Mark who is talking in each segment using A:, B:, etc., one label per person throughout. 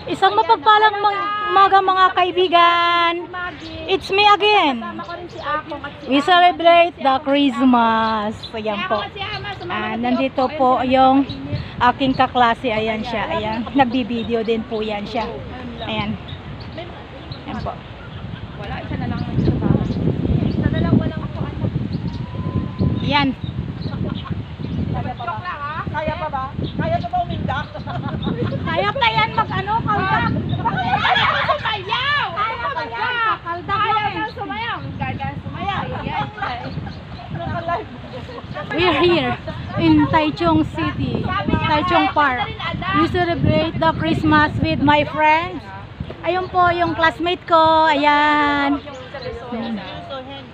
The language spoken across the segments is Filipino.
A: Isang mapagpalang mga kaibigan. It's me again. We celebrate the Christmas. Ayan po. Nandito po yung aking kaklase. Ayan siya. Ayan. Nagbibideo din po yan siya. Ayan. Ayan po.
B: Wala, isa na lang sa bahay. Isa na lang, walang ako anak.
A: Ayan.
B: Joke lang ha? Kaya pa ba? Kaya pa ba uminda?
A: Kaya pa yan mag-ano, kaldag.
B: Kaya pa sumayaw!
A: Kaya pa yan, kaldag
B: Kaya
A: yan.
B: pa sumayaw! Kaya sumayaw! Yes!
A: We're here in Taichung City, Taichung Park. We celebrate the Christmas with my friends. Ayun po yung classmate ko. Ayan.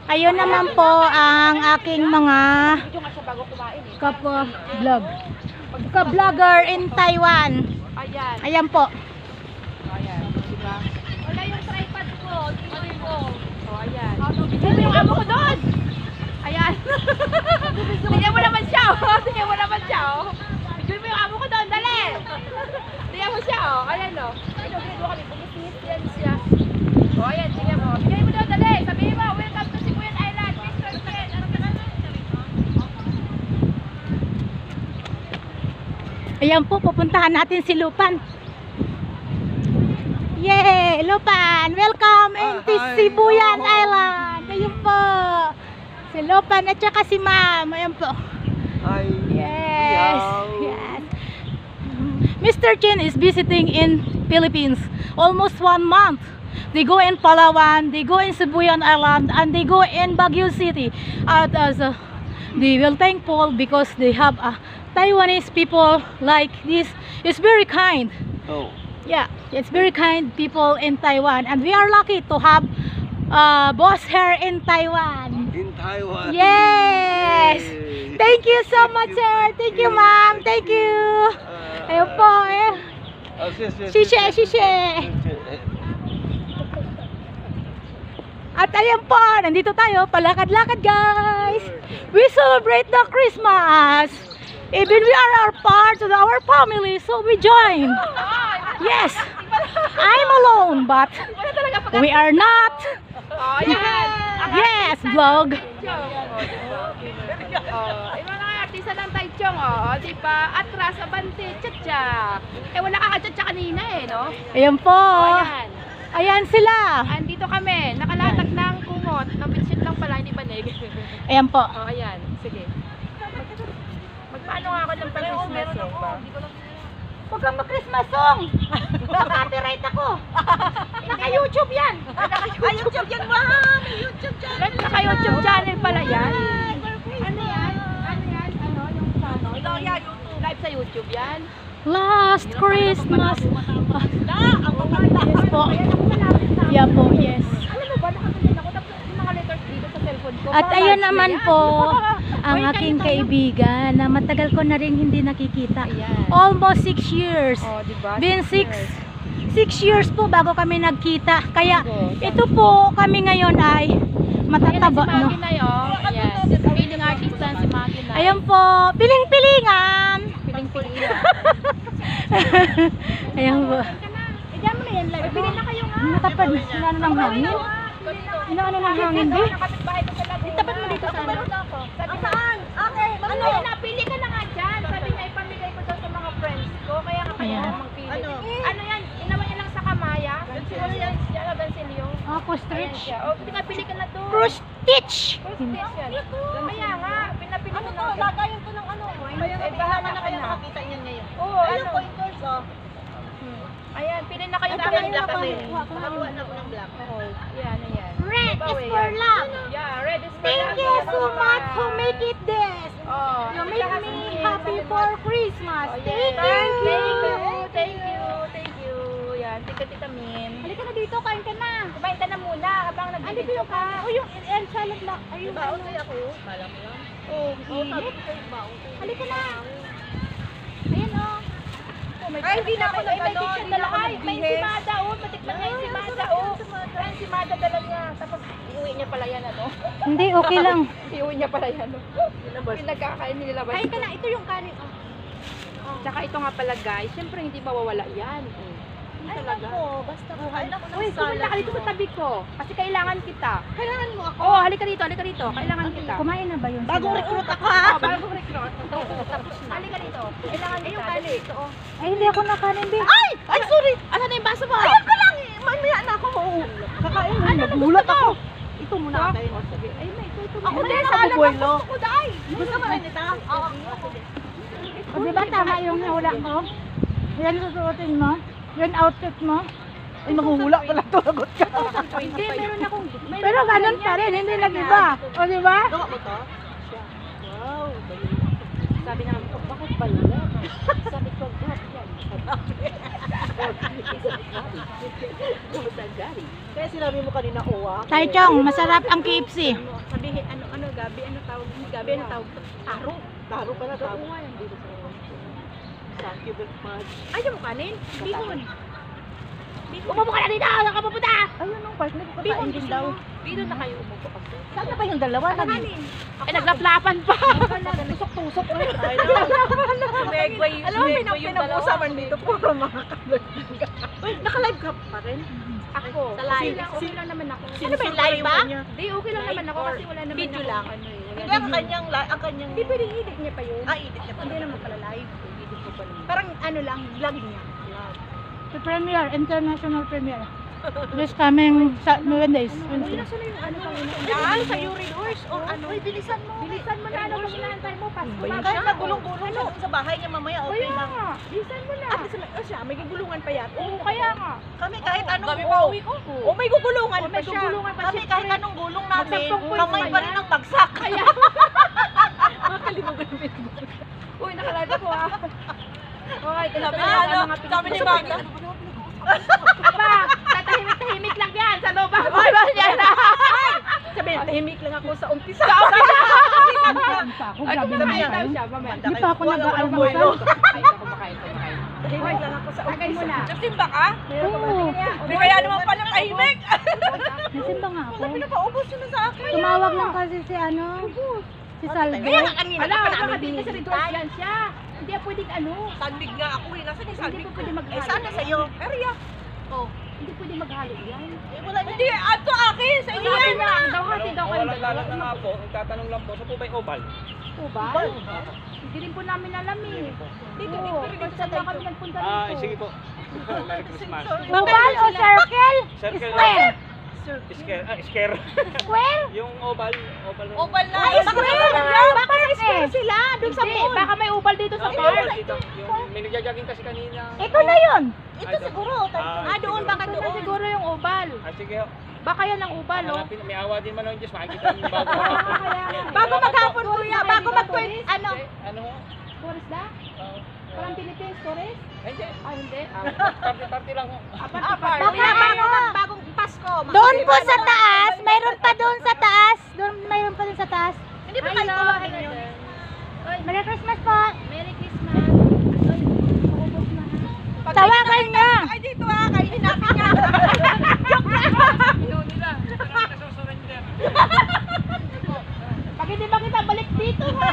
A: Ayun naman po ang aking mga kapwa-vlog. Ka-vlogger in Taiwan.
B: Ayan.
A: Ayan po.
B: Ayan. Diba? Wala yung tripod ko. Tingnan ko. O, ayan. Tingnan mo yung amo ko doon. Ayan. Tingnan mo naman siya. Tingnan mo naman siya. Tingnan mo yung amo ko doon. Dali. Tingnan mo siya. Ayan o. Tingnan mo kami. Bumisit yan siya. O, ayan. Tingnan mo. Tingnan mo doon. Dali. Sabihin mo. Welcome to Sibuyan Island. Mr. Ken.
A: Ayan po, pupuntahan natin si Lupan. Yay! Lupan! Welcome into Sibuyan Island! Ayun po! Si Lupan at saka si Ma'am. Ayan po. Yes! Yes! Mr. Chen is visiting in Philippines almost 1 month. They go in Palawan, they go in Sibuyan Island, and they go in Baguio City. They will thankful because they have Taiwanese people like this. It's very kind.
C: Oh.
A: Yeah, it's very kind people in Taiwan, and we are lucky to have boss here in Taiwan.
C: In Taiwan.
A: Yes.
C: Yay.
A: Thank you so much, sir. Thank you, ma'am. Thank you. Ayun po eh. Shishe, shishe. At ayan po, nandito tayo, palakad-lakad guys. We celebrate the Christmas. Even we are part of our family, so we join. Yes, I'm alone, but we are not.
B: O, ayan.
A: Yes, vlog.
B: Yung mga artista ng Taichung, diba? Atras, abante, tchatcha. Wala ka ka-tchatcha kanina no?
A: Ayan po.
B: Ayan.
A: Ayan sila.
B: Andito kami, nakalatag ng kumot. Nabitsit lang pala, hindi banig.
A: Ayan po.
B: Ayan, sige. Magpaano nga ako ng pag-Christmas song ba?
A: Huwag kang mag-Christmas song. Copyright ako. Naka-YouTube yan.
B: Naka-YouTube yan, ma'am! YouTube channel! Naka-YouTube channel pala yan. Ano yan? Ano yan? Ano? Yung channel? Ito, yeah, YouTube. Live sa YouTube yan?
A: Last Christmas.
B: Ang maganda!
A: Yes po. Yeah po, yes.
B: Alam mo ba, nakakalimutan ako. Tapos yung mga letters dito sa cellphone ko.
A: At ayun naman po ang aking kaibigan na matagal ko na rin hindi nakikita.
B: Ayan.
A: Almost 6 years.
B: Oh, diba?
A: Been 6 years po bago kami nagkita. Kaya ito po kami ngayon ay matataba,
B: Ayan,
A: no?
B: si Maggie na yun. Yes. Piling artista si Maggie na.
A: Ayan po, piling-pilingan.
B: Piling-pilingan.
A: Ayan po.
B: Diyan mo na yan live. Bili na kayo nga.
A: Matapad na sila ng hangin. Inaano ng hangin din?
B: Kapit-bahay ko sa Laguna.
A: Itapat mo dito sana.
B: Sabi saan? Okay. Ano? Napili ka na nga dyan. Sabi niya, ipamigay ko daw sa mga friends ko. Kaya nga kayo
A: Ayan.
B: magpili. Ano yan? Inawa niya lang sa Kamaya. Ano yan? Yan na Bansilio.
A: Ako
B: Ayan
A: stretch.
B: siya. O, pinapili ka na to.
A: Stitch.
B: Stitch yan. Kaya nga, pinapili ko na.
D: Lagayan ko ng ano.
B: Bahala na kayo
D: Nakakita niyan ngayon.
B: Oo,
D: Ayun,
B: ano?
D: pointers, oh.
B: Ayan, pili na kayo
D: Ay,
B: sa
D: kami
B: akin.
D: black na
B: Black
D: yun. Nakakuha na ako ng black.
B: Yan, ayan.
A: Red is
B: Bawi,
A: for
B: yan.
A: love.
B: Yeah, red is for
A: Thank
B: love.
A: you so much who make it this.
B: Oh,
A: You make me happy for Christmas.
B: Oh,
A: Thank
B: yes.
A: you.
B: Thank you. Thank you. Yan, tita Min.
A: Halika na dito, kain ka na.
B: Kumain ka na muna habang nagbibidyo ka.
A: O yung salad na. Ayun.
D: Baon kaya ako. Kala mo lang.
A: Oh,
D: Sabi ko kayo baon.
A: halika na. Ayan o.
D: Ay, hindi na ako
B: May
D: nag-ano,
B: picture
D: hindi na
B: dala.
D: ako
B: Ay, may
D: nagbihis.
B: simada. Oh, matikman niya yung simada. Oh, yan, simada dala niya. Tapos, iuwi niya pala yan, ano?
A: Hindi, okay lang.
B: Iuwi niya pala yan, ano? Pinagkakain nilabas.
A: Kain ka na. Ito yung kanin.
B: Tsaka ito nga pala guys, syempre hindi mawawala yan.
D: Ay,
B: talaga.
D: ako, basta kuhain ako ng
B: Uy, pumunta ka dito sa tabi ko. Kasi kailangan kita.
D: Kailangan mo ako.
B: Oo, halika dito. Kailangan kita.
A: Kumain na ba yun?
D: Bagong recruit ako
B: Oo,
D: ha.
B: bagong recruit. Tapos na. Halika dito. Kailangan kita. Yung kali. Ito, oh.
A: Ay, hindi ako nakanin, Bi.
D: Ay! Ay, sorry!
B: Ano na yung baso mo?
D: Ayun ka lang eh! Mamaya na ako. Kakain mo. Nagulat ako. Ito muna kain mo. Sige.
B: Ay, may ito.
D: Ako
B: Hindi,
D: din,
B: sa
D: sa
B: alam
D: alam
B: ko.
D: ko, day. Gusto mo rin ito? Oo.
A: O, di ba tama yung nahula ko? Yan susuotin mo? Yan outfit mo?
D: Ay, mahuhula pala to. Agot ka.
B: Hindi, meron akong...
A: Pero ganun pa rin, hindi nag-iba. O, di ba?
D: Gawa mo to? Wow.
B: Sabi namin ko, bakit pala? Sabi ko, God yan.
D: Kaya sinabi mo kanina, owa.
A: Tai Chong, masarap ang KFC.
B: Sabihin, ano, Gabi, ano tawag? Gabi, ano tawag? Taro.
D: Taro pala, taro.
B: Oo nga yan, dito sa
D: Thank you very much.
B: Ayaw mo kanin? Bihon. Umupo ka na dito! Saan ka pupunta?
D: Ayun nung partner ko kakain din daw.
B: Dito na kayo umupo kasi.
D: Saan na ba yung dalawa?
B: Kanin. Ay, naglaplapan pa.
D: Tusok-tusok na yun.
B: Sumegway
D: Alam mo, pinag-uusapan dito, puro mga kabag. Naka-live ka pa rin?
B: Ako.
D: Sa live.
B: Okay lang naman ako.
D: Ano ba yung live ba?
B: Hindi, okay lang naman ako kasi wala naman
D: Video
B: ako.
D: lang.
B: Ano, eh, wala
D: Hindi,
B: naman.
D: ang kanyang...
B: Hindi pwedeng edit niya pa yun.
D: Edit niya pa.
B: Hindi naman pala live. Edit ko pa naman. Parang ano lang, vlog niya.
A: The premiere, international premiere. This coming Wednesdays.
B: Uy, nasa na yung ano pang
D: Yan, sa Yuri Doors. O ano? Uy, bilisan mo.
B: Bilisan mo na ano pag inaantay mo. Pasko na
D: Kahit
B: siya.
D: nagulong-gulong siya dun sa bahay niya mamaya, okay
B: Kaya
D: lang.
B: nga. Bilisan mo na.
D: At least, siya, may gugulungan pa yan.
B: Oo, kaya nga.
D: Kami kahit anong...
B: Kami pa uwi ko.
D: O may gugulungan
B: O,
D: pa
B: may
D: siya.
B: gugulungan pa
D: Kami
B: siya.
D: kahit anong gulong namin,
B: Magsampung points
D: kamay
B: pa
D: pa rin
B: yan.
D: ang bagsak.
B: Kaya. Makalimugan mo yung Uy, nakalive ako ah. Okay, sabi na mga
D: Sabi ni Magda.
B: Papa, tatahimik-tahimik lang yan sa loob ako. Ay, ba yan?
D: Sabi niya, tahimik lang ako sa umpisa.
A: Ako, grabe naman
B: Kumain daw
A: kayo.
B: siya, mamaya.
A: Di pa ako nag-aalmusal.
B: Kumakain.
D: Tahimik lang ako sa
B: Tagay mo na.
D: Nagsimba ka?
A: Oo,
D: May kaya naman pala tahimik.
A: nasimba nga ako.
D: Pinapaubos yun na sa akin.
A: Tumawag lang kasi si si Salve.
D: Kaya nga kanina
B: Wala,
D: pa
B: baka
D: namin
B: din kasi
D: binibintay.
B: yan siya. Hindi pwedeng ano.
D: Sandig nga ako eh. Nasaan yung
B: Hindi
D: sandig
B: po
D: ko?
B: pwede maghalo.
D: Eh, sana sa'yo. Area. Oh.
B: Hindi pwede maghalo yan.
D: Eh, wala na. Hindi, ato akin. Sa inyo
B: Sabi
D: yan.
B: niya, daw hati daw kayo
C: Walang
B: dalawa.
C: lalat na nga po, nagtatanong lang po, sa po ba yung oval?
B: Ubal? Hindi rin po namin alam eh.
D: Dito,
B: Oo,
D: dito,
B: first time lang kami nagpunta
C: Ah,
B: dito.
C: sige po. Merry Christmas.
A: Oval o circle?
C: Circle.
A: Square.
C: Scare.
A: Square?
C: Yung oval.
D: Oval na.
A: Ay,
D: Baka
A: square.
D: sa yan.
A: Baka square
D: Sila, doon sa
B: Hindi,
D: mall.
B: baka may ubal dito sa park.
C: Dito, yung may nagja-jogging kasi kanina.
A: Ito na yun.
D: Ito siguro. Doon, baka
B: Ito na
D: doon.
B: siguro yung ubal.
C: Ah, sige ho.
B: Baka yan ang ubal, oh.
C: Hanapin, may awa din man ang Diyos, makikita niyo yung bago.
D: Bago maghapon, kuya. Bago mag-20. Ano?
C: Ano ho?
B: Tourist na? Parang Philippines tourist?
C: Hindi.
B: Ah, hindi.
C: Party lang ho.
D: Bagong Pasko.
A: Doon po sa taas, mayroon pa doon sa taas. Doon mayroon pa doon sa taas.
D: Hindi ba kayo tulad ninyo?
A: Merry Christmas po.
B: Merry Christmas.
A: Tawagan niya.
D: Ay, dito kainin natin nga.
B: Pag hindi ba kita balik dito ha?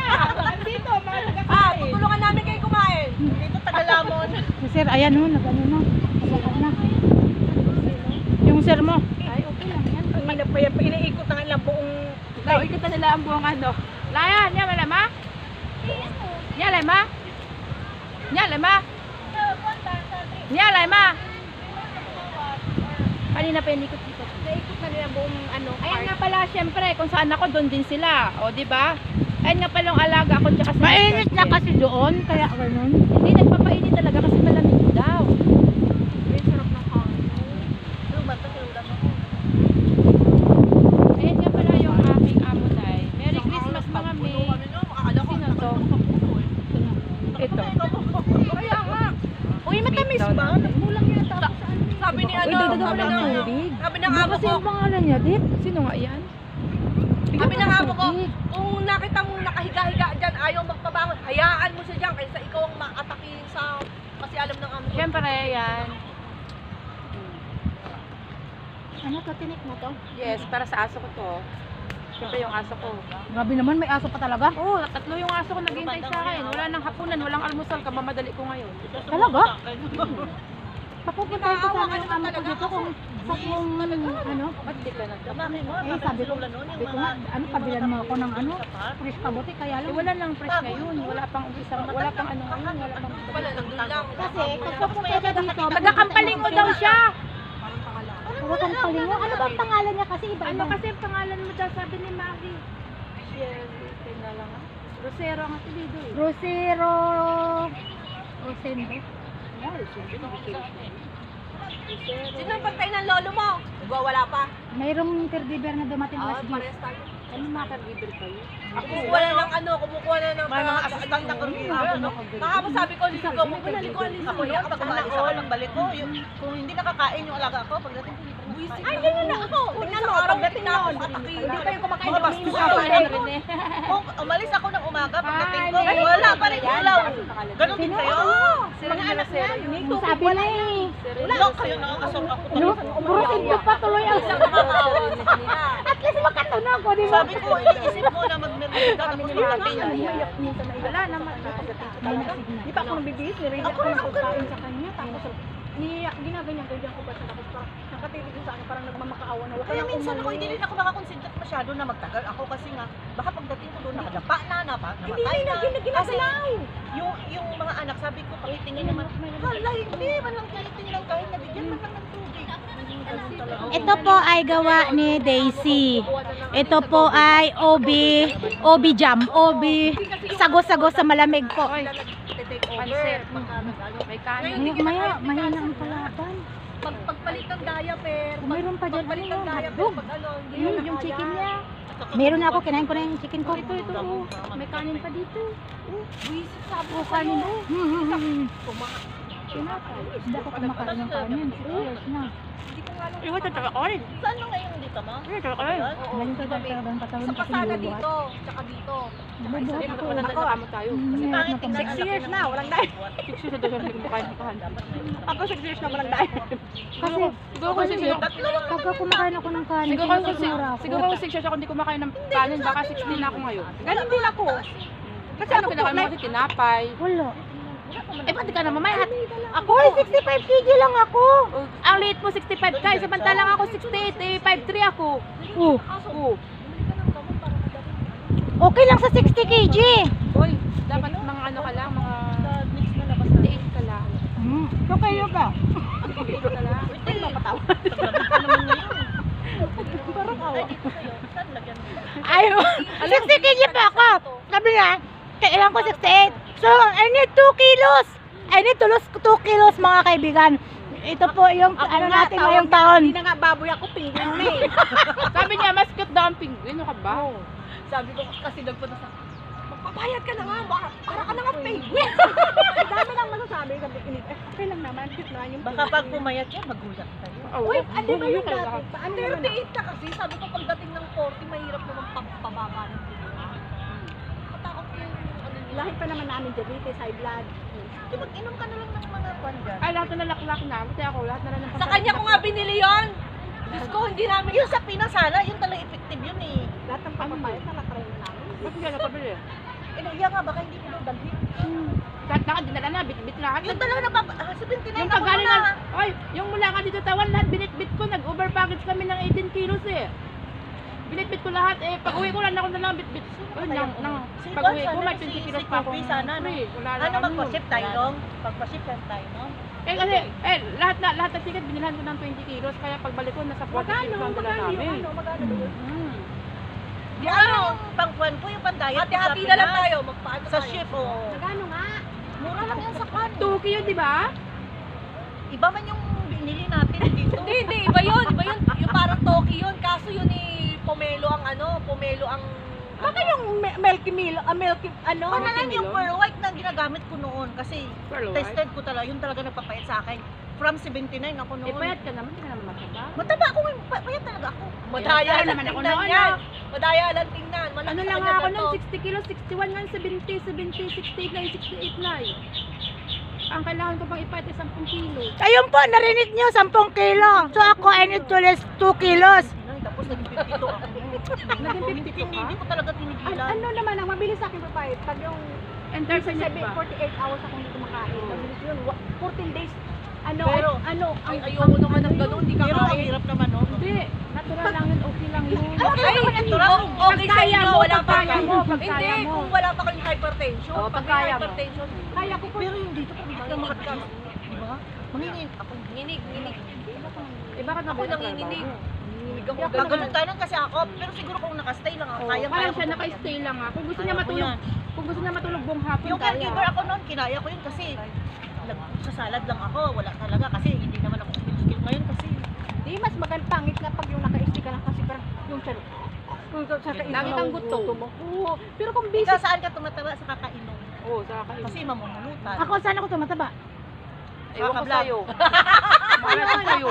B: Dito, mga nagkakain.
D: Tutulungan namin kayo kumain. Dito, Tagalamon.
A: Sir, ayan o, nag-ano na. Nag-ano na. Yung sir mo.
B: Ay, okay lang yan.
D: Iniikot na ilang buong...
B: Ikot na nila ang buong ano. Layan, niya malama? Niya lema? Niya lema? Niya lema? Kanina pa inikot dito.
D: Naikot na nila buong ano.
B: Ayan nga pala, syempre, kung saan ako, doon din sila. O, di ba? Ayan nga pala yung alaga ako tsaka si
A: Mainit
B: Mr.
A: na
B: J.
A: kasi doon, kaya ganun.
B: Hindi, nagpapainit talaga kasi malamig daw.
D: May sarap ng hangin. Lumata sa ulam ako.
B: Ayan nga pala yung aming amonay. Merry Christmas mga May. Sino to? Ito.
D: Kaya nga.
B: Uy, matamis ba?
D: Mulang yata ako sa ano. Sabi ni ano,
A: Uy, dito naman ang tubig.
D: sabi ng amo
A: Kasi
D: ko,
A: yung pangalan niya, Dip.
B: Sino nga yan?
D: sabi ng amo ko, kung nakita mong nakahiga-higa dyan, ayaw magpabangon, hayaan mo siya dyan kaysa ikaw ang maatakihin sa, kasi alam ng amo ko.
B: Syempre, yan.
A: Ano to, tinik mo to?
B: Yes, para sa aso ko to. Syempre yung aso ko.
A: Grabe naman, may aso pa talaga.
B: Oo, tatlo yung aso ko naghihintay sa akin. Wala nang hapunan, walang almusal, kamamadali ko ngayon.
A: Talaga? Papupunta ko sana yung amo ko dito kung sa kung ano.
D: Dami mo.
A: Eh, sabi ko nga, ano, pabilan mo ako ng ano, fresh kabote, kaya lang.
B: Wala nang fresh ngayon. Wala pang isang, wala pang ano ngayon. Wala pang
D: Wala lang lang.
A: Kasi, pag papunta ka dito,
B: Nagkakampalingo daw siya.
A: Huwag kang palingo. Ano ba ang pangalan niya kasi iba
B: Ano
A: na?
B: kasi ang pangalan mo daw sabi ni Maggie? Tingnan lang ah. Rosero ang apelido eh.
A: Rosero. Rosendo.
D: Sino ang pagtay ng lolo mo? Wala pa.
A: Mayroong interdiber na dumating last week.
D: Parehas tayo.
B: Ano makakalibre kayo?
D: Kumukuha na ng ano, kumukuha na ng mga asistan na karugiro. Kahapon sabi ko, ligo ko, ligo ako yun. Pag umalis ako, nagbalik ko. Kung hindi nakakain yung alaga ko, pagdating ko, buwisit na. Ay, ganyan na ako. Tingnan mo, pagdating na ako, hindi kayo kumakain ng
B: Bastos
D: minsan.
B: ako rin eh.
D: Kung umalis ako ng umaga, pagdating ko, wala pa rin ulaw. Ganon din kayo.
B: Mga anak yan.
A: Sabi na eh.
D: Wala kayo nakakasok ako.
A: Rosendo pa tuloy ang
D: Isang nakakawa nila.
A: At least makatunog ko, di ba?
D: Sabi ko, iniisip mo na magmerenda tapos makating.
B: Wala naman.
A: Di pa ako nabibihis, nirili ako ng pagkain sa kanya. Tapos, ginaganyan ko ba siya. Tapos parang nakatitig ko sa akin, parang nagmamakaawa na.
D: Kaya minsan ako, hindi rin ako makakonsentrate masyado na magtagal ako kasi nga, baka pagdating ko doon, nakadapa na, namatay na. Kasi yung mga anak, sabi ko, pakitingin naman, hala, hindi, man lang kaliting lang kahit nabigyan man lang ng tubig.
A: Ito po ay gawa ni Daisy. Ito po ay OB jam, OB sago-sago sa malamig po.
B: Pansit. May kanin.
A: Mahina ang palaban.
D: Pagpalit ng diaper,
A: Mayroon pa dyan,
D: pagpalit ng
A: ano,
D: diaper,
A: hotdog.
D: pag ano,
A: Yung chicken niya. Meron na ako, kinain ko na yung chicken ko.
B: Ito. May kanin pa dito.
D: buwisit sa ako
B: Kanin
D: kayo.
A: Hindi ako kumakain ng kanin. 6 years na.
B: Iwan ito talaga orange.
D: Saan mo ngayon dito, ma?
B: Ito talaga orange.
A: Ganito talaga ang katawan
D: Sa
A: kasi
D: pasada
A: bubuhat.
D: dito, tsaka dito.
A: Bubuhat ako.
B: Ako, amo tayo.
A: Meron na pang
B: 6 years na, walang dahil. 6 years na daw siya hindi kumakain. Ako 6 years na walang dahil.
A: Kasi,
B: Siguro kung 6 years.
A: pagka kumakain ako ng kanin,
B: Siguro kung 6 years ako hindi kumakain ng kanin, baka 16 na ako ngayon. Ganun din ako. Kasi ano kinakain mo kasi tinapay.
A: Wala.
B: Eh, pati ka na mamayat.
A: Ako, 65 kg lang ako.
B: Ang liit mo 65 ka, samantalang ako 68, eh, 5'3 ako. Oo.
A: Okay lang sa 60 kg.
B: Uy, dapat mga ano ka lang, mga 68 ka lang.
A: So kayo ka?
B: 68 ka lang.
D: Ay, mapatawa.
A: Ay, 60 kg pa ako. Sabi niya, kailangan ko 68. So, I need 2 kilos. I need to lose 2 kilos mga kaibigan. Ito po yung ano natin ngayong taon.
D: Hindi na nga baboy ako, penguin na eh.
B: Sabi niya, mas cute daw ang penguin. Ano ka ba?
D: Sabi ko kasi nagpunta sa magpapayat ka na nga, para ka na nga penguin. Dami lang masasabi, sabi ko, okay lang naman, cute na yung
E: Baka pag pumayat yan, magulat tayo.
B: Uy,
D: ano ba yung dati? 38 na kasi, sabi ko pagdating ng 40, mahirap naman pagpababa ng pinaka. Katakot ko yung ano nila.
A: Lahat pa naman namin diabetes, high blood.
E: Di mag-inom ka na lang ng mga kwan dyan.
B: Ay, lahat na nalaklak na. Kasi ako, lahat na lang ng
D: Sa kanya ko nga binili yun. Diyos ko, hindi namin
E: Yung sa Pinasala, yun talaga effective yun eh.
A: Lahat ng papapayat na nakatry na namin.
B: Ba't hindi ka napabili?
E: Inuya nga, baka hindi ko daw dalhin.
B: Lahat na dinala na, bit-bit lahat.
E: Yung talaga sa 79
B: Yung
E: ako
B: kagaling
E: na.
B: ng, ay, yung mula ka dito tawan, lahat binit-bit ko, nag-over package kami ng 18 kilos eh. Binit-bit ko lahat eh, pag uwi ko lang ako na lang bit-bit.
E: Si
B: Pag uwi ko, may 20 kilos pa ako.
E: Sana, no?
B: Wala na
E: Ano
B: kami.
E: magpa-ship tayo, no? Pagpa-ship tayo, no?
B: Eh kasi, lahat ng ticket binilhan ko ng 20 kilos, kaya pagbalik ko, nasa 40 kilos lang dala namin.
E: Di ano yung pangkwan ko, yung pandayat ko sa
D: hati-hati na lang
E: Pinas.
D: tayo, magpaano
E: Sa
D: tayo.
E: ship, oh.
A: Nagano nga?
E: Mura lang yan sa kwan.
B: Tuki yun, di ba?
E: Iba man yung binili natin dito.
D: Hindi, iba yun. Yung parang Toki yun, kaso yun ni Pomelo ang
A: Baka yung milky meal, milky, ano?
E: Ano lang yung pearl white na ginagamit ko noon kasi
B: Pearl white?
E: tested ko talaga, yun talaga nagpapayat sa akin. From 79 ako
B: Eh,
E: noon.
B: payat ka naman, hindi ka naman mataba.
E: Mataba ako ngayon, payat talaga ako.
D: Madaya
B: Ano
D: lang
B: naman ako
D: tingnan
B: noon,
D: yan.
B: ah.
D: Madaya lang tingnan. Malaki
B: Ano
D: sa
B: lang
D: kanya
B: ako
D: ganito.
B: nun, 60 kilos, 61 nga, 70, 68 na, 68 na eh. Ang kailangan ko pang ipayat ay 10 kilo.
A: Ayun po, narinig nyo, 10 kilo. So ako, I need to lose 2 kilos.
E: Tapos naging 52 ako.
B: Naging 52 ka?
E: Hindi ko talaga tinigilan.
A: Ano naman, ang mabilis sa akin papayat, pag yung
B: And there's a net ba?
A: 48 hours akong hindi kumakain. Mabilis yun, 14 days,
D: Ay, ayoko naman ng ganun, hindi
E: Pero ang
D: kakain.
E: hirap naman, no?
B: Hindi, natural lang yun, okay lang yun.
D: Okay naman natural. Okay sa
B: Pagkaya
D: inyo,
B: mo,
D: wala pa
B: pagkaya mo, pagkaya
D: Hindi,
B: mo.
D: kung wala pa kayong hypertension.
B: Oo,
D: Pag may
B: pagkaya mo.
D: hypertension,
B: Kaya ko po.
E: Pero yung dito, pag hindi ka makakas, di ba? Mangingin. Ako,
D: nginig.
B: Eh, bakit
D: Ako nanginginig. Nanginginig ako.
E: gaganon tayo nun kasi ako. Pero siguro kung nakastay lang ako, kaya
B: Parang siya naka-stay lang ah. Kung gusto niya
E: Kaya ko
B: matulog,
E: yan.
B: kung gusto niya matulog buong hapon,
E: Yung
B: kaya.
E: caregiver ako noon, kinaya ko yun kasi nagsasalad lang ako. Wala talaga kasi hindi naman ako skill ngayon kasi.
B: Di, mas magandang pangit na pag yung naka-stay ka lang kasi parang yung siya. Lagi kang gutom. Oo. Pero kung busy.
E: Ikaw saan ka tumataba sa kakainom?
B: Oo, sa akin.
E: Kasi mamumunutan.
A: Ako, saan ako tumataba?
D: Ewan ko sa'yo.
B: Mahal sa'yo.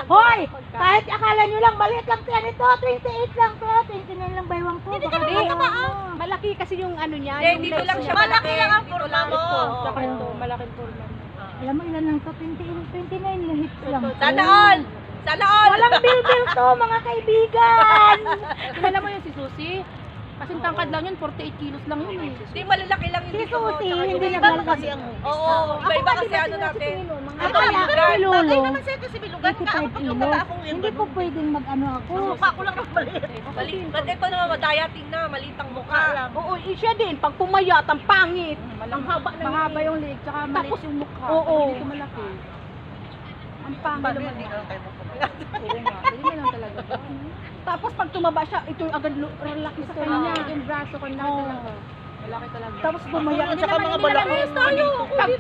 A: Hoy! Kahit akala nyo lang, maliit lang yan ito. 28 lang to. 29 lang baywang ko. Baka
B: Hindi,
A: di-
B: malaki kasi yung ano niya.
D: Hindi,
B: yung
D: dito
B: legs
D: lang
B: niya.
D: siya
E: Malaki lang ang forma mo.
B: Tsaka ito, malaking forma.
A: Alam mo ilan lang to? 29 na hips lang.
D: Sana all! Sana all!
A: Walang bil-bil to, mga kaibigan.
B: Kilala mo yun si Susi? Kasi tangkad lang yun, 48 kilos lang yun eh.
D: Hindi, malalaki lang
A: Si
D: yung dito mo.
A: Susi,
D: tsaka yung
A: hindi
D: iba.
A: naglalakad.
E: Kasi ang
D: Oo, iba-iba kasi ano natin.
A: Ako
D: Ano,
A: lang,
D: Bilugan?
A: si Lolo.
E: Bagay naman sa'yo kasi bilugan ka.
A: 85
E: Pag yung
A: kilo.
E: taba akong
A: Hindi po pwedeng mag-ano ako.
E: Mukha ko lang ng maliit.
D: Ba't ito naman madayating na, malitang mukha.
B: Oo, siya din. Pag pumayat, ang pangit. Ang haba ng mahaba yung leg, tsaka maliit yung mukha.
A: Oo.
B: Hindi ko malaki. Ang pangit
E: Paano
B: naman.
E: hindi ka tayo magpapaya?
B: Oo nga, ganyan lang talaga. Tapos pag tumaba siya, ito yung agad lalaki sa kanya. Yung braso ko na talaga. Malaki talaga.
A: Tapos bumaya.
E: At saka mga balaki.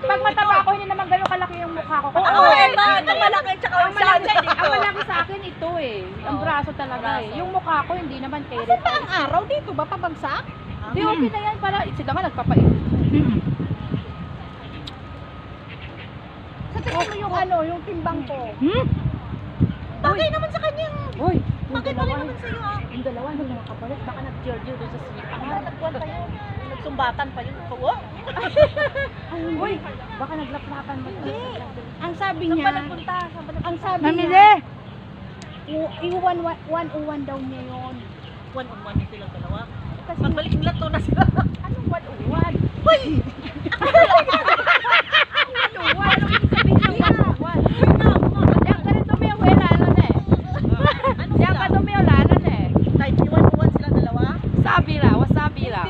B: Pag mataba ako, hindi naman gano'ng kalaki yung mukha ko.
D: Ako eh, ang malaki tsaka ang saan
B: Ang
D: dito.
B: malaki sa akin ito eh. Ang braso talaga eh. Yung mukha ko hindi naman kay
E: Kasi pa ang araw dito ba pabagsak?
B: Di okay na yan para sila nga nagpapait. Sa tingin mo yung ano, yung timbang ko.
E: Bagay naman sa kanyang.
B: Uy,
E: Bagay pa rin naman sa'yo ah.
B: yung dalawa hindi makapalik. Baka nag-jerjer doon sa sweet.
E: Nagkuhan tayo. Nagsumbatan pa yun. Oo.
B: Uy, baka naglaplapan mo.
A: Ang sabi
B: Saan
A: niya,
B: ba nagpunta?
A: ang sabi
B: Mamili!
A: niya,
B: i-101 daw niya yun.
E: One-on-one yung silang dalawa.
B: Kasi,
E: Pagbalik nila to na sila.
B: anong 101?
E: Hoy!
B: Ano, ano yung sabihin ng 101? Yang ganito may wala na eh.
E: Ano
B: Yang
E: sila?
B: ganito may wala na eh.
E: Type ni one-on-one sila dalawa?
B: Sabi la, wasabi la.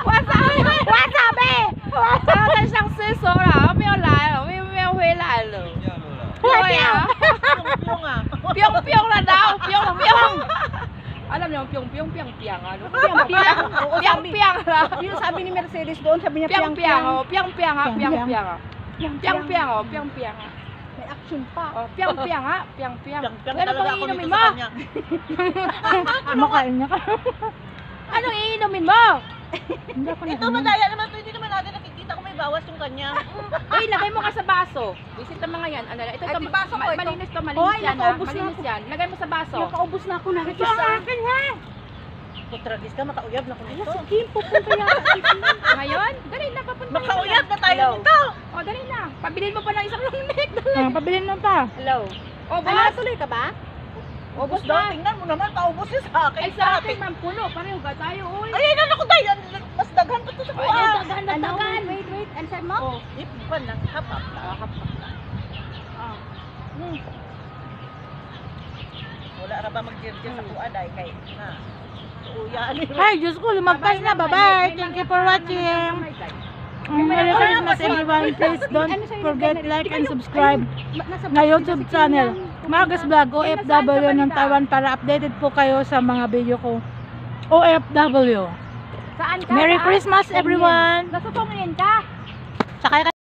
B: Wasabi! Wasabi! Siyang sisora, may wala, may wala lo.
E: Yung ah.
B: Pyong-pyong na daw, pyong-pyong. Alam niyo, pyong-pyong, pyang-pyang, ano? Pyang-pyang, pyang-pyang na.
A: yung sabi ni Mercedes doon, sabi niya
B: Pyang-pyang, oh, pyang-pyang ha,
A: Pyang-pyang.
B: pyang-pyang ha. Pyang-pyang, oh, pyang-pyang ha.
A: may action pa.
B: Oh, pyang-pyang ha, pyang-pyang.
E: Piyang-piyang
B: Ano
E: talaga
B: pang
E: ako
B: iinumin
E: dito
B: mo?
E: sa kanya.
A: Makain niya ka.
B: Anong iinumin mo?
A: Hindi ako
E: Ito
A: nag-
E: madaya naman to. Hindi naman natin nakikita kung may bawas yung kanya.
B: Uy, lagay mo ka sa baso. Visit ang mga yan. Ano, ito,
D: Ay, may baso ko, ito.
B: malinis to, malinis
A: Hoy,
B: yan ha.
A: nakaubos na
B: Malinis
A: ako.
B: yan. Lagay mo sa baso.
A: Nakaubos na ako na.
B: Ito sa
A: akin ha.
E: Putragis ka, makauyab na ko
A: Ala,
E: nito.
A: si Kim, pupunta yata si Kim.
B: Ngayon, dali na, papunta
E: Makauyab na tayo
B: Hello.
E: nito.
B: O, dali na. Pabilin mo pa ng isang long neck.
A: Ah, pabilin mo pa.
B: Hello. O,
A: Ano,
B: boss.
A: tuloy ka ba?
B: Ubus
E: Daw,
B: na.
E: tingnan mo naman, paubos yun sa akin.
B: Ay, sa akin, ma'am, puno. Pareho ba tayo, uy?
E: Ay, ano ako tayo? Mas daghan pa to sa
B: Ay,
E: kuha.
B: daghan na daghan.
A: Wait, answer mo?
E: Oh, ipan lang, hapap. Wala ra ba mag-jirjir sa kuha dahil kay na. Uya,
A: Ay, Diyos ko, lumagpas na. Bye-bye. Thank you for watching. Merry Christmas everyone. Please don't forget like and subscribe na YouTube channel. Marcus Vlog, OFW ng Taiwan para updated po kayo sa mga video ko. OFW.
B: Saan ka?
A: Merry
B: Saan?
A: Christmas everyone.
B: Nasa Pongyen ka?
A: Sakay